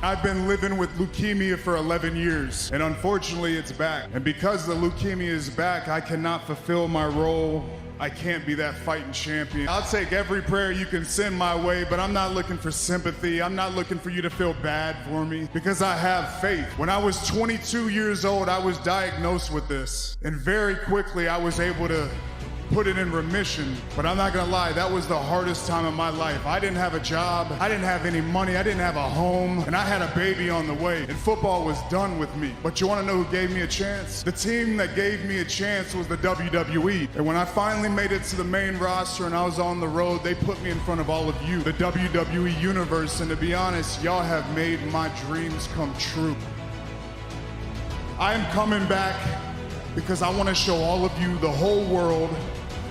I've been living with leukemia for 11 years, and unfortunately it's back. And because the leukemia is back, I cannot fulfill my role. I can't be that fighting champion. I'll take every prayer you can send my way, but I'm not looking for sympathy. I'm not looking for you to feel bad for me, because I have faith. When I was 22 years old, I was diagnosed with this, and very quickly I was able to put it in remission. But I'm not gonna lie, that was the hardest time of my life. I didn't have a job, I didn't have any money, I didn't have a home, and I had a baby on the way, and football was done with me. But you wanna know who gave me a chance? The team that gave me a chance was the WWE. And when I finally made it to the main roster and I was on the road, they put me in front of all of you, the WWE Universe, and to be honest, y'all have made my dreams come true. I am coming back because I wanna show all of you, the whole world,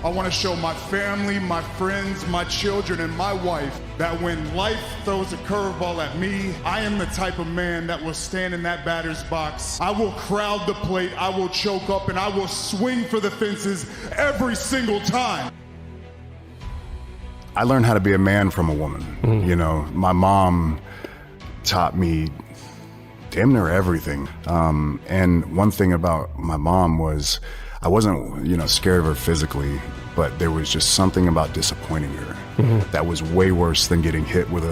I want to show my family, my friends, my children, and my wife that when life throws a curveball at me, I am the type of man that will stand in that batter's box. I will crowd the plate, I will choke up, and I will swing for the fences every single time. I learned how to be a man from a woman. You know, my mom taught me damn near everything. And one thing about my mom was I wasn't, scared of her physically, but there was just something about disappointing her that was way worse than getting hit with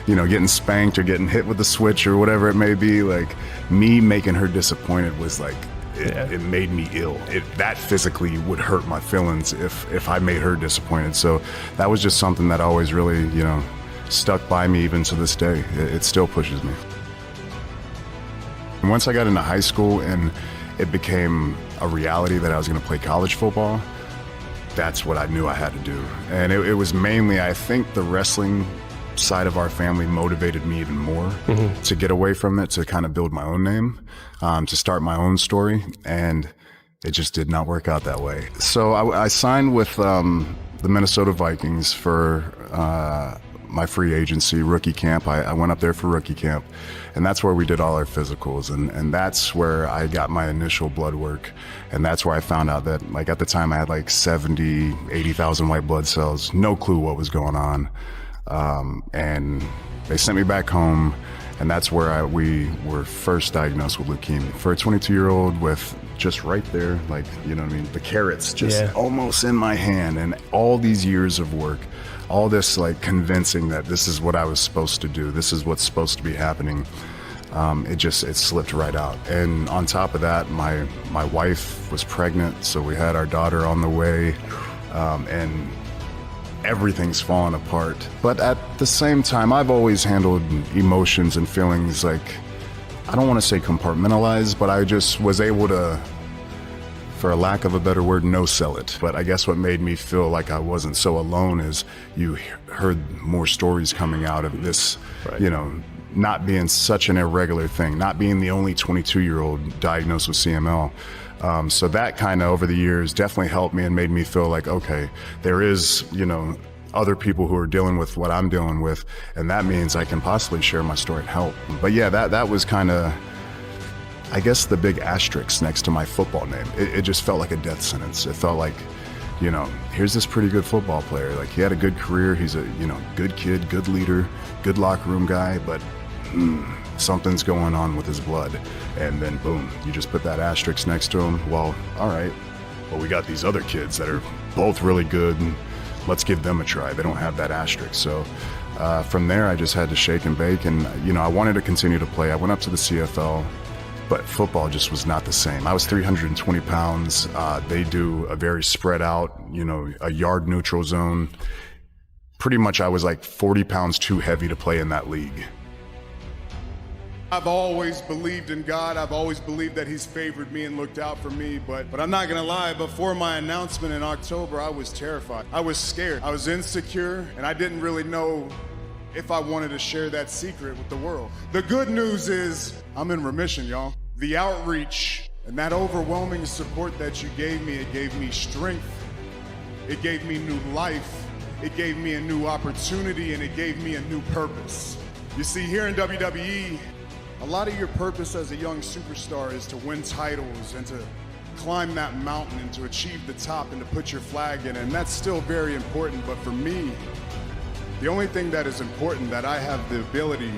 getting spanked or getting hit with a switch or whatever it may be. Like, me making her disappointed was like, it made me ill. That physically would hurt my feelings if I made her disappointed. So that was just something that always really, stuck by me even to this day. It still pushes me. And once I got into high school and it became a reality that I was going to play college football, that's what I knew I had to do. And it was mainly, I think, the wrestling side of our family motivated me even more to get away from it, to kind of build my own name, to start my own story. And it just did not work out that way. So I signed with the Minnesota Vikings for my free agency, rookie camp. I went up there for rookie camp, and that's where we did all our physicals, and that's where I got my initial blood work, and that's where I found out that, like, at the time I had like 80,000 white blood cells, no clue what was going on, and they sent me back home, and that's where we were first diagnosed with leukemia. For a 22-year-old with just right there, like, the carrots just almost in my hand, and all these years of work, all this like convincing that this is what I was supposed to do, this is what's supposed to be happening, it slipped right out. And on top of that, my wife was pregnant, so we had our daughter on the way, and everything's fallen apart. But at the same time, I've always handled emotions and feelings like, I don't want to say compartmentalized, but I just was able to, for a lack of a better word, no-sell it. But I guess what made me feel like I wasn't so alone is you heard more stories coming out of this, not being such an irregular thing, not being the only 22-year-old diagnosed with CML. So that kind of, over the years, definitely helped me and made me feel like, okay, there is, other people who are dealing with what I'm dealing with, and that means I can possibly share my story and help. But yeah, that was kind of, I guess, the big asterisk next to my football name. It just felt like a death sentence. It felt like, here's this pretty good football player. Like, he had a good career. He's a, good kid, good leader, good locker room guy, but something's going on with his blood. And then boom, you just put that asterisk next to him. Well, all right, well, we got these other kids that are both really good, and let's give them a try. They don't have that asterisk. So from there, I just had to shake and bake. And, I wanted to continue to play. I went up to the CFL. But football just was not the same. I was 320 pounds. They do a very spread out, a yard neutral zone. Pretty much I was like 40 pounds too heavy to play in that league. I've always believed in God. I've always believed that He's favored me and looked out for me. But I'm not gonna lie, before my announcement in October, I was terrified. I was scared. I was insecure, and I didn't really know if I wanted to share that secret with the world. The good news is I'm in remission, y'all. The outreach and that overwhelming support that you gave me, it gave me strength. It gave me new life. It gave me a new opportunity, and it gave me a new purpose. You see, here in WWE, a lot of your purpose as a young superstar is to win titles and to climb that mountain and to achieve the top and to put your flag in, and that's still very important. But for me, the only thing that is important, that I have the ability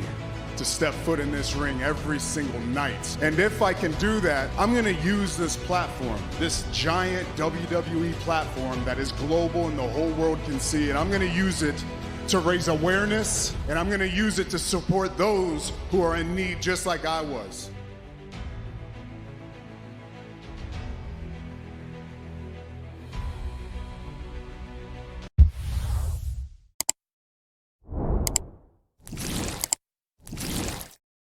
to step foot in this ring every single night. And if I can do that, I'm gonna use this platform, this giant WWE platform that is global and the whole world can see, and I'm gonna use it to raise awareness, and I'm gonna use it to support those who are in need just like I was.